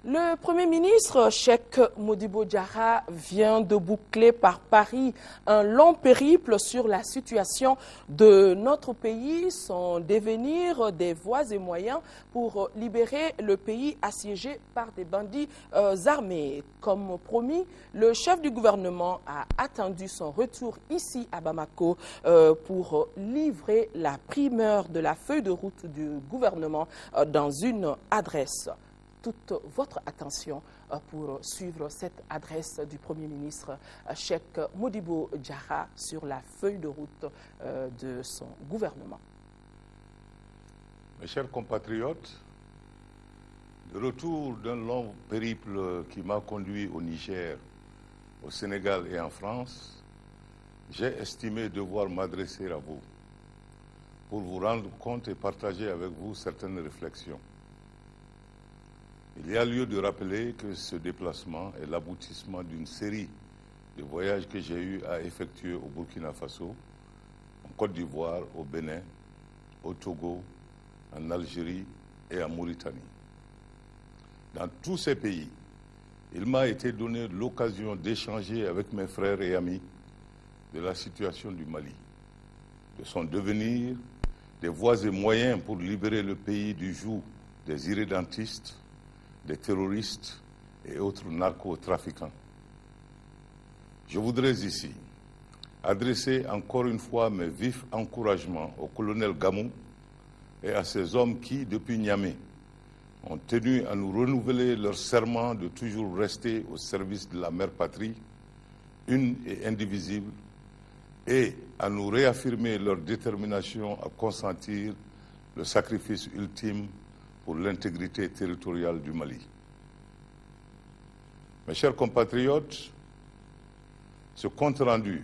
Le Premier ministre Cheikh Modibo Diarra vient de boucler par Paris un long périple sur la situation de notre pays, son devenir, des voies et moyens pour libérer le pays assiégé par des bandits armés. Comme promis, le chef du gouvernement a attendu son retour ici à Bamako pour livrer la primeur de la feuille de route du gouvernement dans une adresse. Toute votre attention pour suivre cette adresse du Premier ministre Cheikh Modibo Diarra sur la feuille de route de son gouvernement. Mes chers compatriotes, de retour d'un long périple qui m'a conduit au Niger, au Sénégal et en France, j'ai estimé devoir m'adresser à vous pour vous rendre compte et partager avec vous certaines réflexions. Il y a lieu de rappeler que ce déplacement est l'aboutissement d'une série de voyages que j'ai eu à effectuer au Burkina Faso, en Côte d'Ivoire, au Bénin, au Togo, en Algérie et en Mauritanie. Dans tous ces pays, il m'a été donné l'occasion d'échanger avec mes frères et amis de la situation du Mali, de son devenir, des voies et moyens pour libérer le pays du joug des irrédentistes, des terroristes et autres narcotrafiquants. Je voudrais ici adresser encore une fois mes vifs encouragements au colonel Gamou et à ces hommes qui, depuis Niamey, ont tenu à nous renouveler leur serment de toujours rester au service de la mère patrie, une et indivisible, et à nous réaffirmer leur détermination à consentir le sacrifice ultime pour l'intégrité territoriale du Mali. Mes chers compatriotes, ce compte rendu,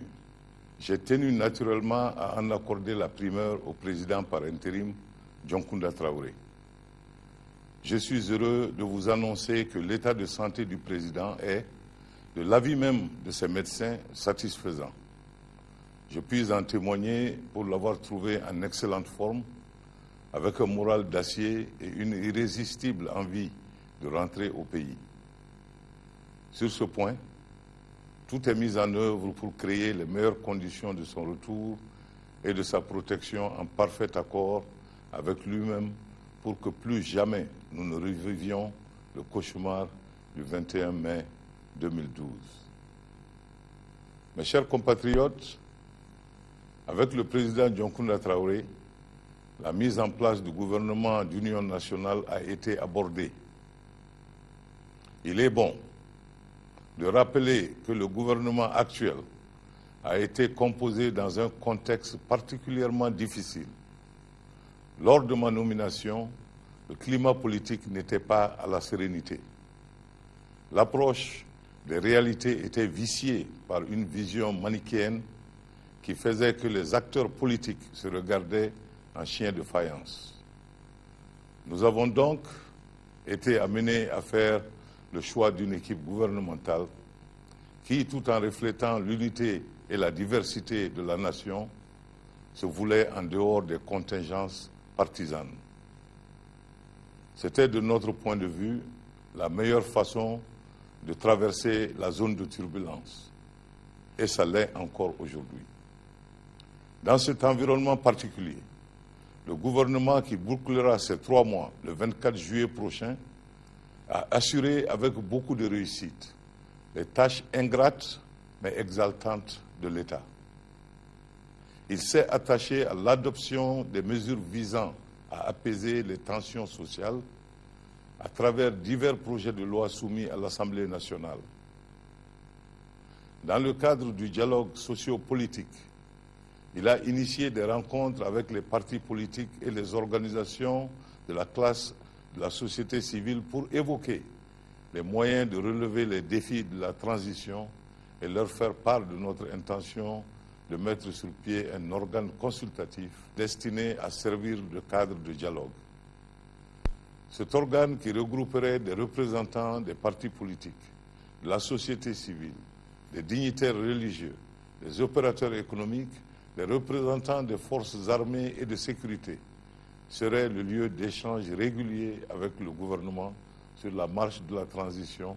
j'ai tenu naturellement à en accorder la primeur au président par intérim, Dioncounda Traoré. Je suis heureux de vous annoncer que l'état de santé du président est, de l'avis même de ses médecins, satisfaisant. Je puis en témoigner pour l'avoir trouvé en excellente forme, avec un moral d'acier et une irrésistible envie de rentrer au pays. Sur ce point, tout est mis en œuvre pour créer les meilleures conditions de son retour et de sa protection en parfait accord avec lui-même pour que plus jamais nous ne revivions le cauchemar du 21 mai 2012. Mes chers compatriotes, avec le président Dioncounda Traoré, la mise en place du gouvernement d'union nationale a été abordée. Il est bon de rappeler que le gouvernement actuel a été composé dans un contexte particulièrement difficile. Lors de ma nomination, le climat politique n'était pas à la sérénité. L'approche des réalités était viciée par une vision manichéenne qui faisait que les acteurs politiques se regardaient en chien de faïence. Nous avons donc été amenés à faire le choix d'une équipe gouvernementale qui, tout en reflétant l'unité et la diversité de la nation, se voulait en dehors des contingences partisanes. C'était, de notre point de vue, la meilleure façon de traverser la zone de turbulence. Et ça l'est encore aujourd'hui. Dans cet environnement particulier, le gouvernement qui bouclera ces 3 mois, le 24 juillet prochain, a assuré avec beaucoup de réussite les tâches ingrates mais exaltantes de l'État. Il s'est attaché à l'adoption des mesures visant à apaiser les tensions sociales à travers divers projets de loi soumis à l'Assemblée nationale. Dans le cadre du dialogue socio-politique, il a initié des rencontres avec les partis politiques et les organisations de la classe de la société civile pour évoquer les moyens de relever les défis de la transition et leur faire part de notre intention de mettre sur pied un organe consultatif destiné à servir de cadre de dialogue. Cet organe qui regrouperait des représentants des partis politiques, de la société civile, des dignitaires religieux, des opérateurs économiques, des représentants des forces armées et de sécurité, serait le lieu d'échange régulier avec le gouvernement sur la marche de la transition,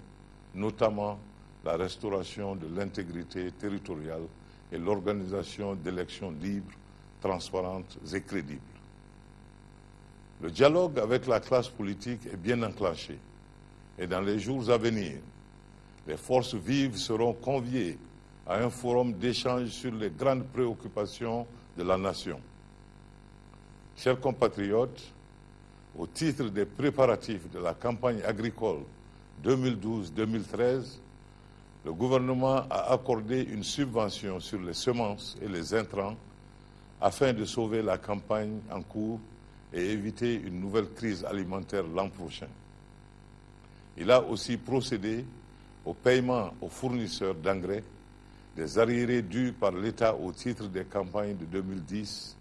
notamment la restauration de l'intégrité territoriale et l'organisation d'élections libres, transparentes et crédibles. Le dialogue avec la classe politique est bien enclenché et dans les jours à venir, les forces vives seront conviées à un forum d'échange sur les grandes préoccupations de la nation. Chers compatriotes, au titre des préparatifs de la campagne agricole 2012-2013, le gouvernement a accordé une subvention sur les semences et les intrants afin de sauver la campagne en cours et éviter une nouvelle crise alimentaire l'an prochain. Il a aussi procédé au paiement aux fournisseurs d'engrais des arriérés dus par l'État au titre des campagnes de 2010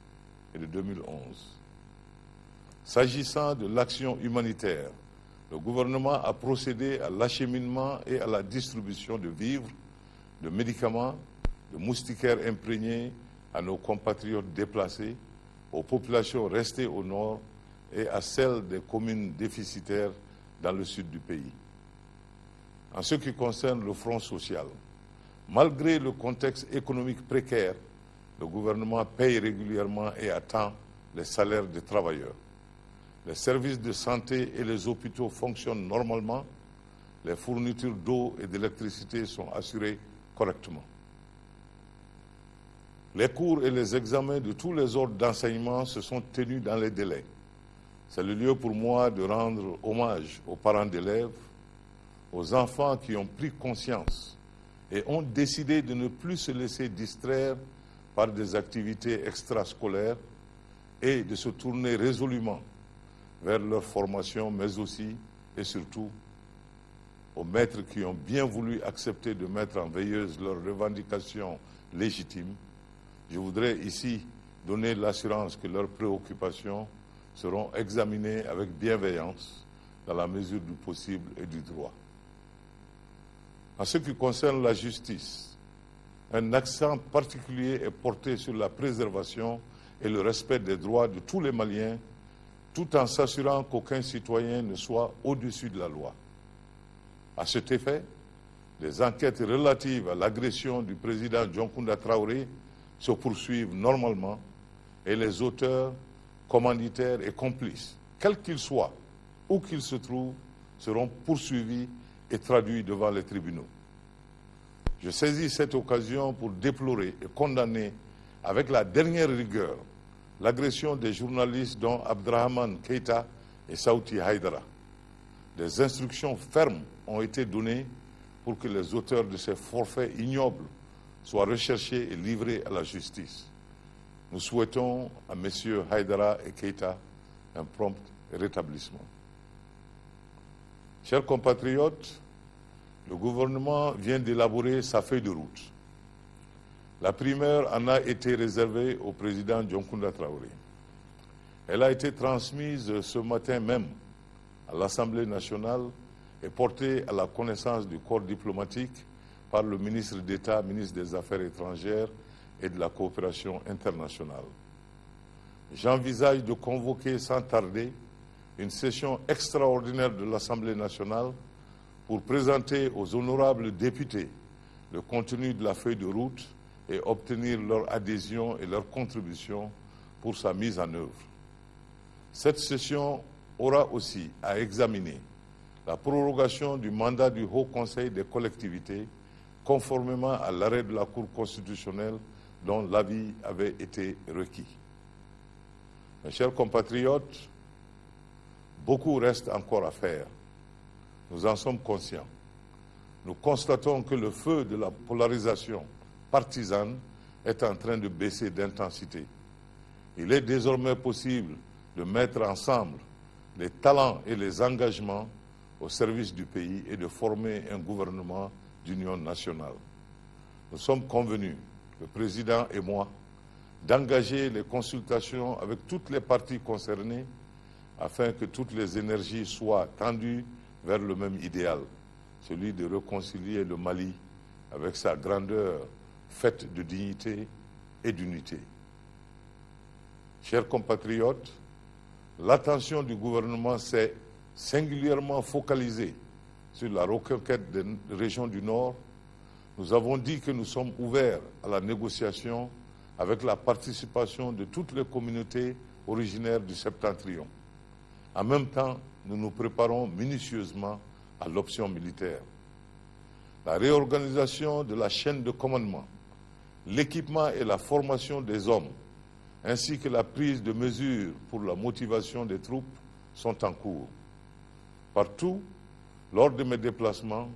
et de 2011. S'agissant de l'action humanitaire, le gouvernement a procédé à l'acheminement et à la distribution de vivres, de médicaments, de moustiquaires imprégnés à nos compatriotes déplacés, aux populations restées au nord et à celles des communes déficitaires dans le sud du pays. En ce qui concerne le front social, malgré le contexte économique précaire, le gouvernement paye régulièrement et à temps les salaires des travailleurs. Les services de santé et les hôpitaux fonctionnent normalement, les fournitures d'eau et d'électricité sont assurées correctement. Les cours et les examens de tous les ordres d'enseignement se sont tenus dans les délais. C'est le lieu pour moi de rendre hommage aux parents d'élèves, aux enfants qui ont pris conscience et ont décidé de ne plus se laisser distraire par des activités extrascolaires et de se tourner résolument vers leur formation, mais aussi et surtout aux maîtres qui ont bien voulu accepter de mettre en veilleuse leurs revendications légitimes. Je voudrais ici donner l'assurance que leurs préoccupations seront examinées avec bienveillance dans la mesure du possible et du droit. En ce qui concerne la justice, un accent particulier est porté sur la préservation et le respect des droits de tous les Maliens, tout en s'assurant qu'aucun citoyen ne soit au-dessus de la loi. À cet effet, les enquêtes relatives à l'agression du président Dioncounda Traoré se poursuivent normalement et les auteurs, commanditaires et complices, quels qu'ils soient, où qu'ils se trouvent, seront poursuivis et traduits devant les tribunaux. Je saisis cette occasion pour déplorer et condamner avec la dernière rigueur l'agression des journalistes dont Abdrahman Keïta et Sauti Haïdara. Des instructions fermes ont été données pour que les auteurs de ces forfaits ignobles soient recherchés et livrés à la justice. Nous souhaitons à M. Haïdara et Keïta un prompt rétablissement. Chers compatriotes, le gouvernement vient d'élaborer sa feuille de route. La primeur en a été réservée au président Dioncounda Traoré. Elle a été transmise ce matin même à l'Assemblée nationale et portée à la connaissance du corps diplomatique par le ministre d'État, ministre des Affaires étrangères et de la coopération internationale. J'envisage de convoquer sans tarder une session extraordinaire de l'Assemblée nationale pour présenter aux honorables députés le contenu de la feuille de route et obtenir leur adhésion et leur contribution pour sa mise en œuvre. Cette session aura aussi à examiner la prorogation du mandat du Haut Conseil des collectivités conformément à l'arrêt de la Cour constitutionnelle dont l'avis avait été requis. Mes chers compatriotes, beaucoup reste encore à faire. Nous en sommes conscients. Nous constatons que le feu de la polarisation partisane est en train de baisser d'intensité. Il est désormais possible de mettre ensemble les talents et les engagements au service du pays et de former un gouvernement d'union nationale. Nous sommes convenus, le président et moi, d'engager les consultations avec toutes les parties concernées afin que toutes les énergies soient tendues vers le même idéal, celui de réconcilier le Mali avec sa grandeur faite de dignité et d'unité. Chers compatriotes, l'attention du gouvernement s'est singulièrement focalisé sur la reconquête des régions du Nord, nous avons dit que nous sommes ouverts à la négociation avec la participation de toutes les communautés originaires du Septentrion. En même temps, nous nous préparons minutieusement à l'option militaire. La réorganisation de la chaîne de commandement, l'équipement et la formation des hommes, ainsi que la prise de mesures pour la motivation des troupes sont en cours. Partout, lors de mes déplacements,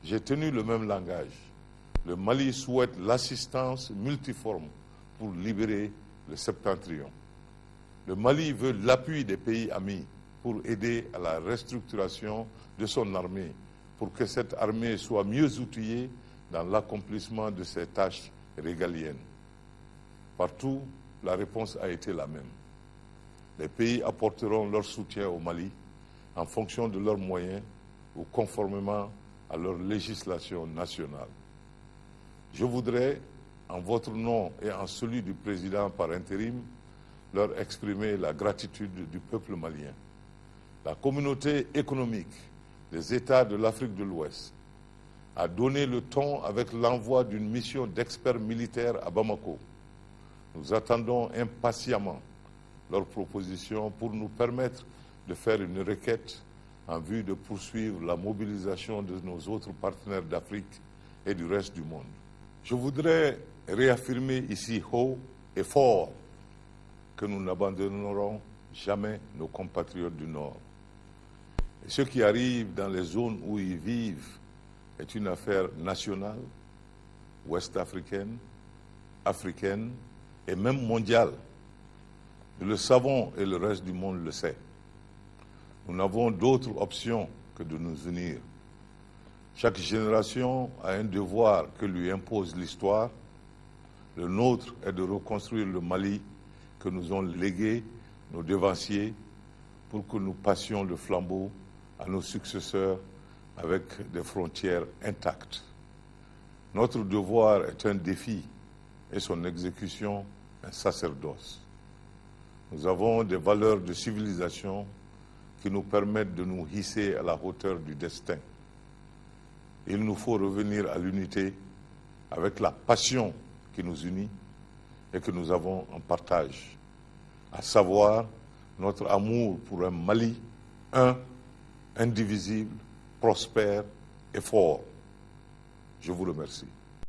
j'ai tenu le même langage. Le Mali souhaite l'assistance multiforme pour libérer le Septentrion. Le Mali veut l'appui des pays amis pour aider à la restructuration de son armée, pour que cette armée soit mieux outillée dans l'accomplissement de ses tâches régaliennes. Partout, la réponse a été la même. Les pays apporteront leur soutien au Mali en fonction de leurs moyens ou conformément à leur législation nationale. Je voudrais, en votre nom et en celui du président par intérim, leur exprimer la gratitude du peuple malien. La communauté économique des États de l'Afrique de l'Ouest a donné le ton avec l'envoi d'une mission d'experts militaires à Bamako. Nous attendons impatiemment leurs propositions pour nous permettre de faire une requête en vue de poursuivre la mobilisation de nos autres partenaires d'Afrique et du reste du monde. Je voudrais réaffirmer ici haut et fort que nous n'abandonnerons jamais nos compatriotes du Nord. Et ce qui arrive dans les zones où ils vivent est une affaire nationale, ouest-africaine, africaine et même mondiale. Nous le savons et le reste du monde le sait. Nous n'avons d'autre option que de nous unir. Chaque génération a un devoir que lui impose l'histoire. Le nôtre est de reconstruire le Mali que nous ont légué nos devanciers pour que nous passions le flambeau à nos successeurs avec des frontières intactes. Notre devoir est un défi et son exécution un sacerdoce. Nous avons des valeurs de civilisation qui nous permettent de nous hisser à la hauteur du destin. Il nous faut revenir à l'unité avec la passion qui nous unit et que nous avons en partage, à savoir notre amour pour un Mali un, indivisible, prospère et fort. Je vous remercie.